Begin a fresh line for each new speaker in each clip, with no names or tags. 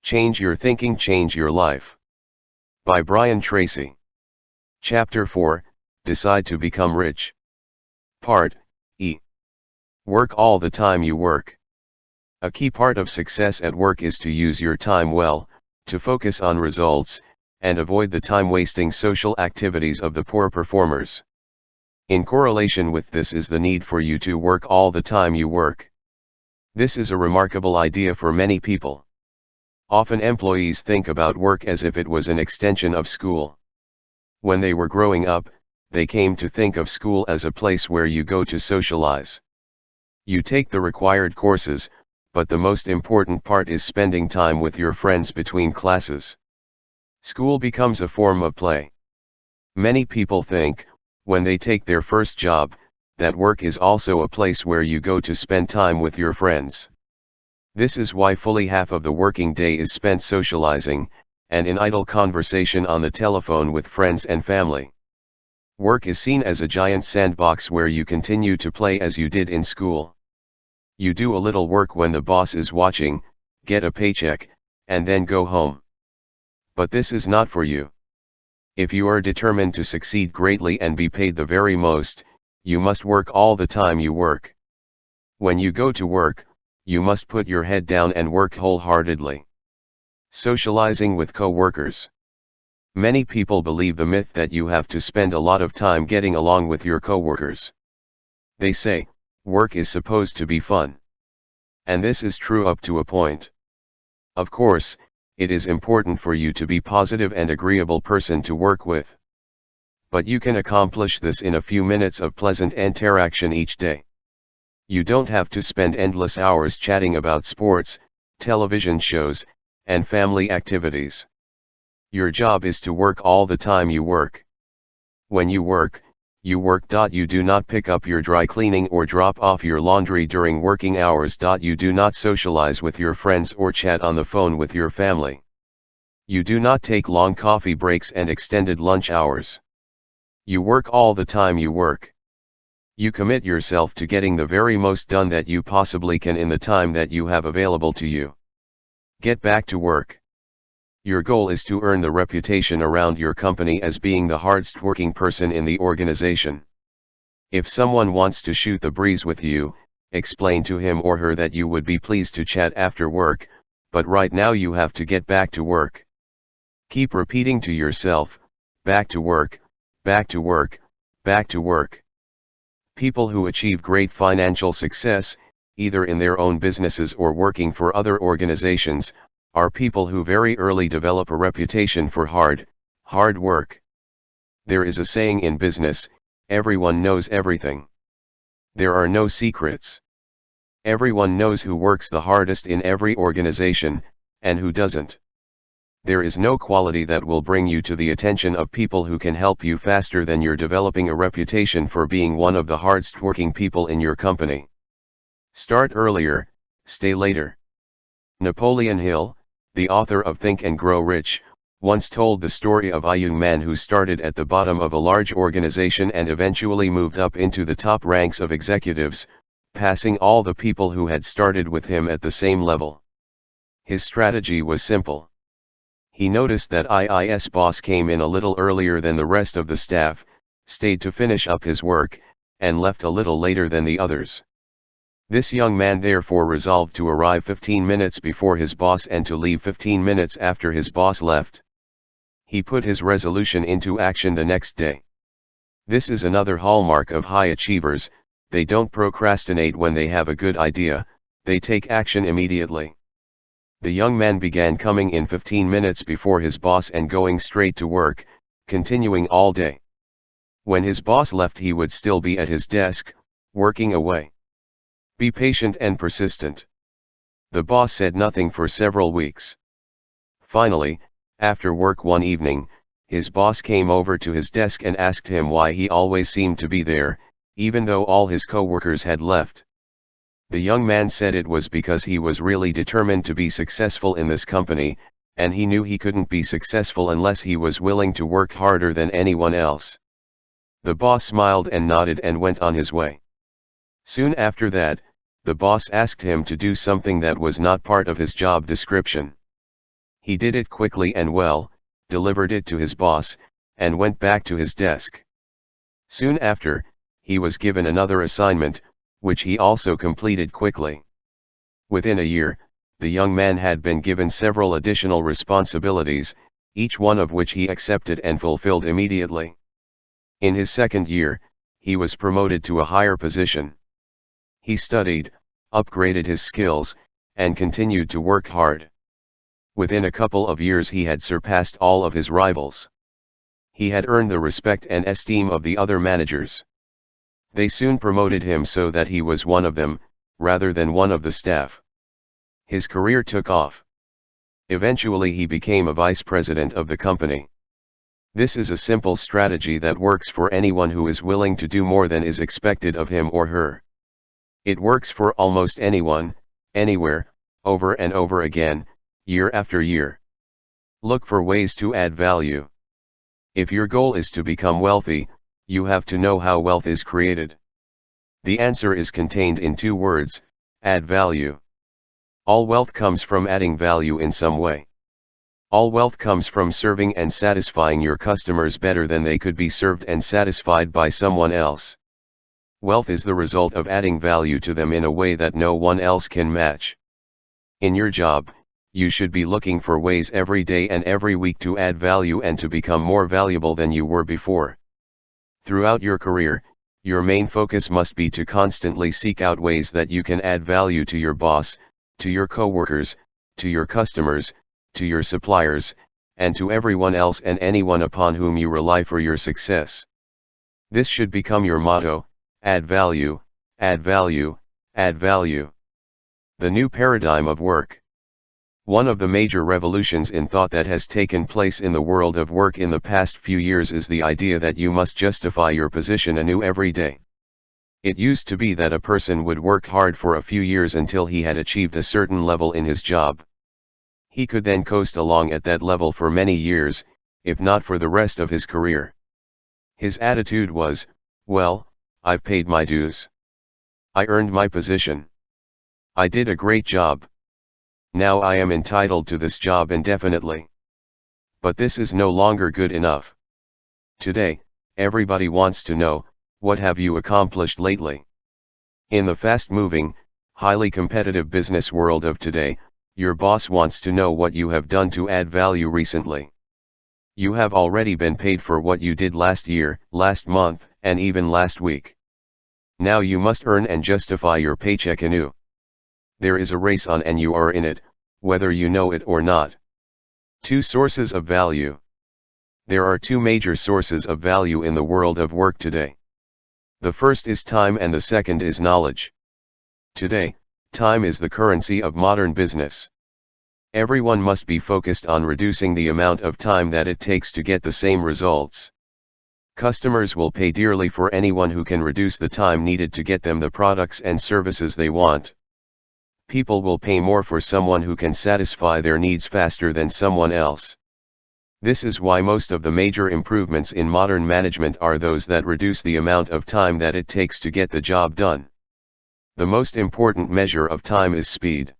Change Your Thinking, Change Your Life. By Brian Tracy. Chapter 4, Decide to Become Rich. Part E. Work all the time you work. A key part of success at work is to use your time well, to focus on results, and avoid the time-wasting social activities of the poor performers. In correlation with this is the need for you to work all the time you work. This is a remarkable idea for many people. Often employees think about work as if it was an extension of school. When they were growing up, they came to think of school as a place where you go to socialize. You take the required courses, but the most important part is spending time with your friends between classes. School becomes a form of play. Many people think, when they take their first job, that work is also a place where you go to spend time with your friends. This is why fully half of the working day is spent socializing, and in idle conversation on the telephone with friends and family. Work is seen as a giant sandbox where you continue to play as you did in school. You do a little work when the boss is watching, get a paycheck, and then go home. But this is not for you. If you are determined to succeed greatly and be paid the very most, you must work all the time you work. When you go to work, you must put your head down and work wholeheartedly. Socializing with co-workers. Many people believe the myth that you have to spend a lot of time getting along with your co-workers. They say, work is supposed to be fun. And this is true up to a point. Of course, it is important for you to be positive and agreeable person to work with. But you can accomplish this in a few minutes of pleasant interaction each day. You don't have to spend endless hours chatting about sports, television shows, and family activities. Your job is to work all the time you work. When you work, you work. You do not pick up your dry cleaning or drop off your laundry during working hours. You do not socialize with your friends or chat on the phone with your family. You do not take long coffee breaks and extended lunch hours. You work all the time you work. You commit yourself to getting the very most done that you possibly can in the time that you have available to you. Get back to work. Your goal is to earn the reputation around your company as being the hardest working person in the organization. If someone wants to shoot the breeze with you, explain to him or her that you would be pleased to chat after work, but right now you have to get back to work. Keep repeating to yourself, back to work, back to work, back to work. People who achieve great financial success, either in their own businesses or working for other organizations, are people who very early develop a reputation for hard work. There is a saying in business, everyone knows everything. There are no secrets. Everyone knows who works the hardest in every organization, and who doesn't. There is no quality that will bring you to the attention of people who can help you faster than you're developing a reputation for being one of the hardest working people in your company. Start earlier, stay later. Napoleon Hill, the author of Think and Grow Rich, once told the story of a young man who started at the bottom of a large organization and eventually moved up into the top ranks of executives, passing all the people who had started with him at the same level. His strategy was simple. He noticed that his boss came in a little earlier than the rest of the staff, stayed to finish up his work, and left a little later than the others. This young man therefore resolved to arrive 15 minutes before his boss and to leave 15 minutes after his boss left. He put his resolution into action the next day. This is another hallmark of high achievers. They don't procrastinate when they have a good idea, they take action immediately. The young man began coming in 15 minutes before his boss and going straight to work, continuing all day. When his boss left, he would still be at his desk, working away. Be patient and persistent. The boss said nothing for several weeks. Finally, after work one evening, his boss came over to his desk and asked him why he always seemed to be there, even though all his co-workers had left. The young man said it was because he was really determined to be successful in this company, and he knew he couldn't be successful unless he was willing to work harder than anyone else. The boss smiled and nodded and went on his way. Soon after that, the boss asked him to do something that was not part of his job description. He did it quickly and well, delivered it to his boss, and went back to his desk. Soon after, he was given another assignment, which he also completed quickly. Within a year, the young man had been given several additional responsibilities, each one of which he accepted and fulfilled immediately. In his second year, he was promoted to a higher position. He studied, upgraded his skills, and continued to work hard. Within a couple of years he had surpassed all of his rivals. He had earned the respect and esteem of the other managers. They soon promoted him so that he was one of them, rather than one of the staff. His career took off. Eventually he became a vice president of the company. This is a simple strategy that works for anyone who is willing to do more than is expected of him or her. It works for almost anyone, anywhere, over and over again, year after year. Look for ways to add value. If your goal is to become wealthy, you have to know how wealth is created. The answer is contained in 2 words: add value. All wealth comes from adding value in some way. All wealth comes from serving and satisfying your customers better than they could be served and satisfied by someone else. Wealth is the result of adding value to them in a way that no one else can match. In your job, you should be looking for ways every day and every week to add value and to become more valuable than you were before. Throughout your career, your main focus must be to constantly seek out ways that you can add value to your boss, to your coworkers, to your customers, to your suppliers, and to everyone else and anyone upon whom you rely for your success. This should become your motto: add value, add value, add value. The new paradigm of work. One of the major revolutions in thought that has taken place in the world of work in the past few years is the idea that you must justify your position anew every day. It used to be that a person would work hard for a few years until he had achieved a certain level in his job. He could then coast along at that level for many years, if not for the rest of his career. His attitude was, well, I've paid my dues. I earned my position. I did a great job. Now I am entitled to this job indefinitely. But this is no longer good enough. Today, everybody wants to know, what have you accomplished lately? In the fast-moving, highly competitive business world of today, your boss wants to know what you have done to add value recently. You have already been paid for what you did last year, last month, and even last week. Now you must earn and justify your paycheck anew. There is a race on and you are in it, whether you know it or not. 2 sources of value. There are 2 major sources of value in the world of work today. The first is time and the second is knowledge. Today, time is the currency of modern business. Everyone must be focused on reducing the amount of time that it takes to get the same results. Customers will pay dearly for anyone who can reduce the time needed to get them the products and services they want. People will pay more for someone who can satisfy their needs faster than someone else. This is why most of the major improvements in modern management are those that reduce the amount of time that it takes to get the job done. The most important measure of time is speed.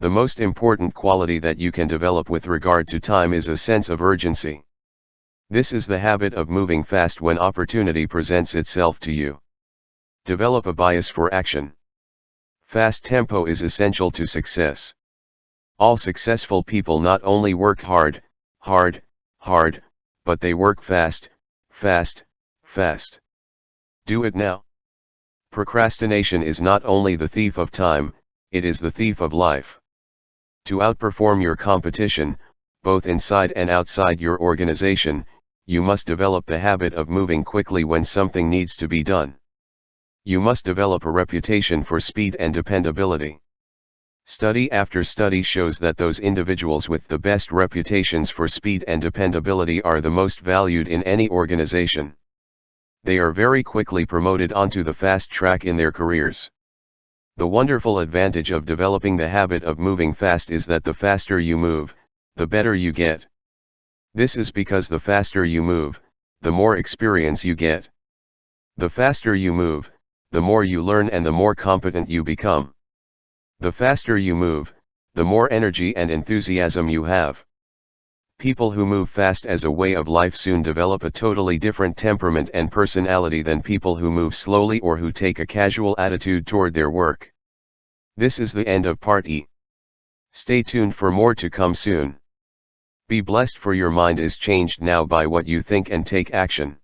The most important quality that you can develop with regard to time is a sense of urgency. This is the habit of moving fast when opportunity presents itself to you. Develop a bias for action. Fast tempo is essential to success. All successful people not only work hard, but they work fast. Do it now. Procrastination is not only the thief of time, it is the thief of life. To outperform your competition, both inside and outside your organization, you must develop the habit of moving quickly when something needs to be done. You must develop a reputation for speed and dependability. Study after study shows that those individuals with the best reputations for speed and dependability are the most valued in any organization. They are very quickly promoted onto the fast track in their careers. The wonderful advantage of developing the habit of moving fast is that the faster you move, the better you get. This is because the faster you move, the more experience you get. The faster you move, the more you learn and the more competent you become. The faster you move, the more energy and enthusiasm you have. People who move fast as a way of life soon develop a totally different temperament and personality than people who move slowly or who take a casual attitude toward their work. This is the end of Part E. Stay tuned for more to come soon. Be blessed, for your mind is changed now by what you think, and take action.